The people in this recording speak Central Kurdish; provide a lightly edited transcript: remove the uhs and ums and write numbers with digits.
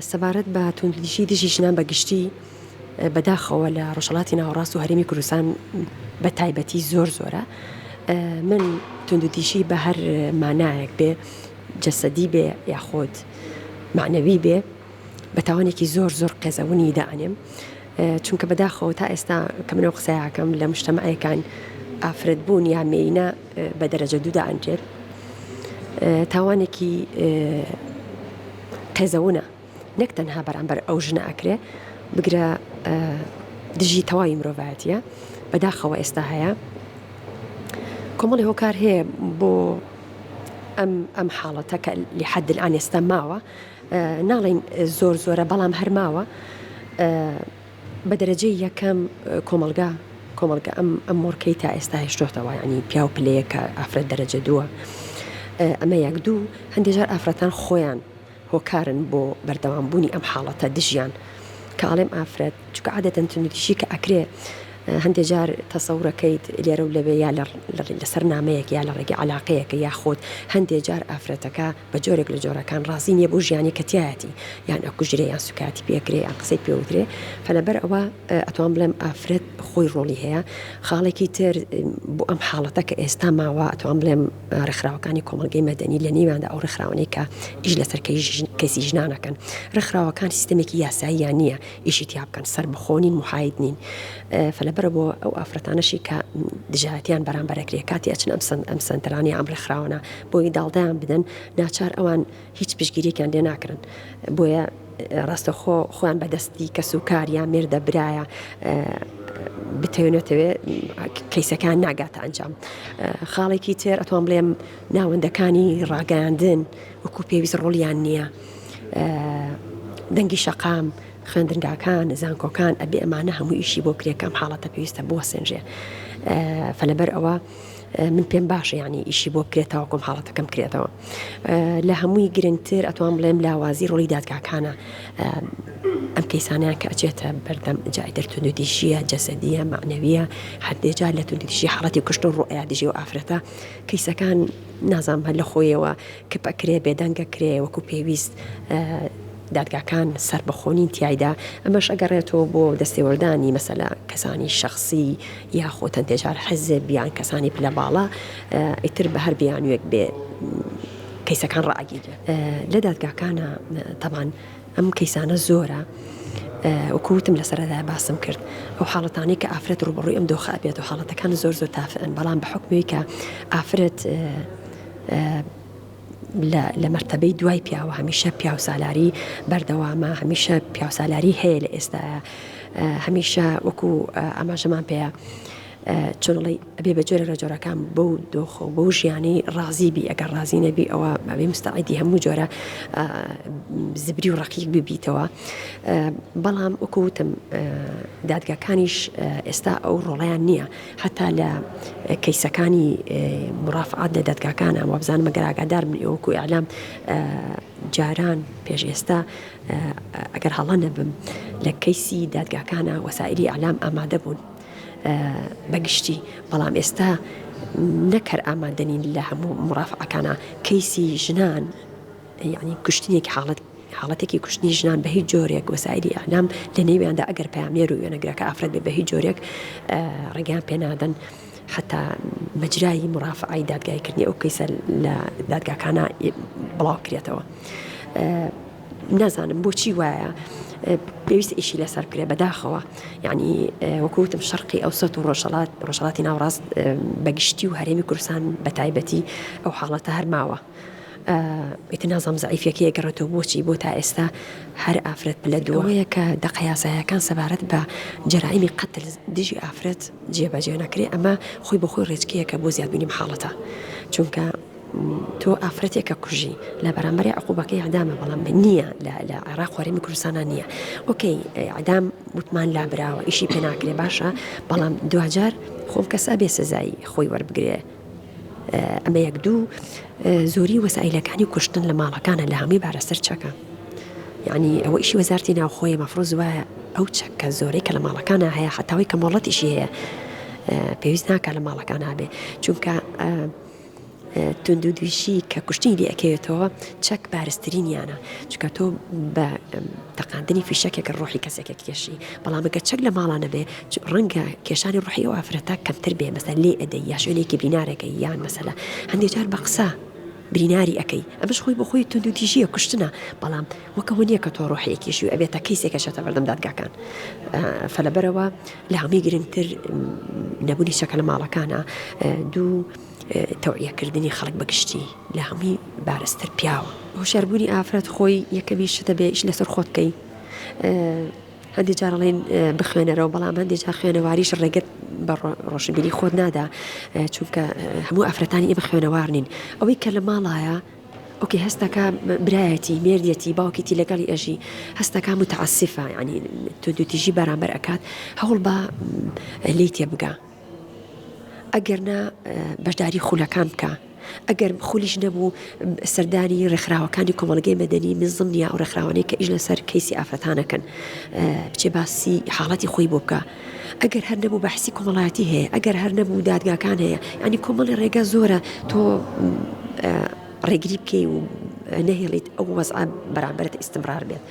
سەبارەت بە توندوتیژی دژی ژنان بەگشتی بەداخەوە لە ڕۆژهەڵاتی ناوەڕاست و هەرێمی کوردستان بە تایبەتی زۆرە. من توندوتیژی بە هەر مانایەک بێ، جەسەدی بێ یاخۆت معنەوی بێ، بە تاوانێکی زۆر قێزەونی دائنێم، چونکە بەداخەوە تا ئێستا کە منەوە قسەیەکەم لە مجتەمەعەکان ئافرەت بوون یا مێینە بە دەرەجە دوودا ئەنجێت، تاوانێکی قێزەونە نەک تەنها بەرامبەر ئەو ژنە ئەکرێ بگرە دژی تەواوی مرۆڤایەتیە. بەداخەوە ئێستا هەیە کۆمەڵی هۆکار هەیە بۆ ئەم حاڵەتە کە لحد الآن ئێستا ماوە، ناڵێن زۆرە بەڵام هەر ماوە. بە دەرەجەی یەکەم کۆمەلگا ئەم مۆرکەی تا ئێستا هێشتۆتەوە، ینی پیا و پلەیە کە ئافرەت دەرەجە دووە. ئەمە یەک دوو هەندێک جار ئافرەتان خۆیان هۆکارن بۆ بەردەوامبوونی ئەم حاڵەتە دژیان کە ئاڵێم ئافرەت چکە عادەتەن توندوتیژی کە ئەکرێ هەندێک جار تەسەورەکەیت لێرە و لەبێ یا لەسەر نامەیەک یا لە ڕێگەی عەلاقەیەکە یا خۆت هەندێک جار ئافرەتەکە بە جۆرێک لە جۆرەکان ڕازی نییە بۆ ژیانی کەتیایەتی یان ئەکوژرێ یان سوکاتی پێکرێ یان قسەی پێوترێ. فلەبەر ئەوە ئەتوان بڵێم ئافرەت خۆی ڕۆڵی هەیە. خاڵێکی تر بۆ ئەم حاڵەتە کە ئێستا ماوە ئەتوان بڵێم ڕێکخراوەکانی کۆمەلگەی مەدەنی لە نێواندا ئەو ڕێکخراوانەی کە ئیش لەسەر کەسی ژنانەکەن، ڕێکخراوەکان سیستەمێکی یاساییان نییە ئیشی تیا بکەن، سەر بخۆنین محاید نین. فلەبەرە بۆ ئەو ئافرەتانەشی کە دژایەتیان بەرامبەرەکرێ کاتی ئەچن ئەم سنتەرانی ئەم ڕێکخراوانە بۆی داڵدایان بدەن، ناچار ئەوان هیچ پشتگیریەکیان لێ ناکرن. بۆیە ڕاستە خۆیان بەدەستی کە سوکاریان مێردە برایە بتەوێنێتەوێ کەیسەکان ناگاتە ئەنجام. خاڵێکی تر ئەتوان بڵێم ناوەندەکانی ڕاگەاندن وەکو پێویست ڕۆڵیان نییە. دەنگی شەقام، خوێندنگاکان، زانکۆکان ئەبێ ئەمانە هەموو ئیشی بۆ کرێکەم حاڵەتە پێویستە بۆ سنجێ. فلەبەر ئەوە من پێم باشە ینی ئیشی بۆ بکرێتەوە کۆم حاڵەتەکەم کرێتەوە. لە هەمووی گرنگتر ئەتوان بڵێم لاوازی ڕۆڵی دادگاکانە. ئەم کەیسانیان کە ئەچێتە بەردەم جایدر توندوتیژیە جەسەدیە معنەویە، هەردێجا لە توندوتیژی حاڵەتی کوشت و ڕۆیا دژی و ئافرەتە کەیسەکان نازام هەر لە خۆیەوە کە پەکرێ بێدەنگە کرێ وەکو پێویست دادگاکان سەر بەخۆنین تایدا. ئەمەش ئەگەڕێتەوە بۆ دەستێوەردانی مەسەلا کەسانی شخصی یا خۆتەن تێجار حەزب بیان کەسانی پلە باڵا ئیتر بە هەر بیانوێک بێ کەیسەکان ڕائگیرێ لە دادگاکانە. تەبان ئەم کەیسانە زۆرە وەکوتم لەسەردا باسم کرد، ئەو حاڵەتانی کە ئافرەت ڕوبەڕووی ئەم دۆخە ئەبێت و حاڵەتەکان زۆر تافئن، بەڵام بە حکمی کە ئافرەت لە مەرتەبەی دوای پیاوە هەمیشە پیا و سالاری بەردەوامە، هەمیشە پیا و سالاری هەیە لە ئێستاە، هەمیشە وەکو ئاماژەمان پێەیە چۆنڵی ئەبێ بە جۆرە ڕێجۆرەکان بەو دۆخۆ بەو ژیانی ڕازی بی. ئەگەر ڕازی نەبی ئەوە ئەبێ مستعیدی هەموو جۆرە زبری و ڕقیق ببیتەوە. بەڵام وەکوتم دادگاکانیش ئێستا ئەو ڕۆڵیان نییە، هەتا لە کەیسەکانی مرافعات لە دادگاکانە وابزانم مەگەر ئاگادار من ئەوەکو ئیعلام جاران پێش ئێستا ئەگەر هەڵە نەبم لە کەیسی دادگاکانە وەسائلی ئیعلام ئامادە بوون بەگشتی، بەڵام ئێستا نەکەر ئامادەنین لە هەموو مرافعەکانە کەیسی ژنان، یعنی کوشتنێکی حاڵەتێکی کوشتنی ژنان بە هیچ جۆرێک وەسائلی ئیعلام لە نێویاندا ئەگەر پامێر و وێنەگرەکە ئافرەت بێ بە هیچ جۆرێک ڕێگەیان پێنادەن حتا مەجرایی مرافعی دادگایکردنی ئەو کەیسە لە دادگاکانە بڵاو کرێتەوە. نازانم بۆچی وایە پێویست ئیشی لەسەر کرێ بەداخەوە، یعنی وەکوتم شەرقی ئەوسەد و ڕۆژهەڵاتی ناوەڕاست بەگشتی و هەرێمی کوردستان بە تایبەتی ئەو حاڵەتە هەر ماوە. ئیتر نازانم زەعیفەکەی ئەگەڕێتەوە بۆچی بۆ تا ئێستا هەر ئافرەت پلە دووەیە کە دەقەیاسایەکان سەبارەت بە جەرائیمی قەتل دژی ئافرەت جێبەجێ نەکرێ. ئەمە خۆی بەخۆی ڕێچکەیە کە بۆ زیادبوونی حاڵەتە، چونکە تۆ ئافرەتێکە کوژی لە بەرامبەری عقوبەکەی ئەعدامە، بەڵام نییە لە عێراق هەرێمی کوردستانە نییە. ئۆکەی ئەعدام وتمان لابراوە ئیشی پێ ناکرێ باشە، بەڵام دوجار خۆم کەسا بێ سزایی خۆی وەربگرێ. ئەمە یەک دوو زۆری وەسائلەکانی کوشتن لە ماڵەکانە لە هەمووی بارەسەر چەکە، یعنی ئەوە ئیشی وەزارتی ناوخۆیە مەفرۆز وایە ئەو چەکە زۆرەی کە لە ماڵەکانە هەیە حتاوی کە مۆڵەتیشی هەیە پێویست ناکە لە ماڵەکان هەبێ، چونکە تندو دویشی کە کوشتنی لێ ئەکەوێتەوە چەک بارزترینیانە چکە تۆ بە تەقاندنی فیشەکێک ڕۆحی کەسێکە کێشی بەڵام ئەگەر چەک لە ماڵانە بێ ڕەنگە کێشانی ڕۆحی ئەو ئافرەتە کەمتر بێ مەسەلا لێ ئەدەی یا شوێنێکی برینارەکەی یان مەسەلا هەندێک جار بە قسە بریناری ئەەکەی ئەمەش خۆی بە خۆی تندو تیژیە کوشتنە بەڵام وەکەوە نییە کە تۆ ڕۆحەیەکیشی و ئەبێتە کەیسێکەشێتە بەردەم دادگاکان فەلەبەرەوە لە هەمووی گرنگتر نەبوونی شەکە لە ماڵەکانە دوو تەوعیەکردنی خەڵک بەگشتی لە هەمووی بارزتر پیاوە هۆشیاربوونی ئافرەت خۆی یەکەمی شتە بێ ئیش لەسەر خۆتکەی هەندێک جارڵێن بخوێنەرەوە بەڵام هەندێک جار خوێنەواریش ڕێگەت بە ڕۆشنبیری خۆت نادا چونکە هەموو ئافرەتانی ئێمە خوێنەوارنین ئەوەی کە لە ماڵایە ئۆکێ هەستەکە برایەتی مێردیەتی باوکیتی لەگەڵی ئەژی هەستەکە متعسفە ینی تندوتیژی بەرامبەر ئەکات هەوڵ بە لی تێ بگە ئەگەرنا بەشداری خولەکان بکە ئەگەر خولیش نەبوو سەردانی ڕێکخراوەکانی کۆمەڵگەی مەدەنی نزم نیە ئەو ڕێکخراوانەی کە ئیش لەسەر کەیسی ئافرەتانەکەن بچێ باسی حاڵەتی خۆی بۆ بکە ئەگەر هەر نەبوو بەحسی کۆمەڵایەتی هەیە ئەگەر هەر نەبوو دادگاکان هەیە ینی کۆمەڵی ڕێگە زۆرە تۆ ڕێگری بکەی و نەهێڵیت ئەو وەزع بەرامبەرت ئیستمرار بێت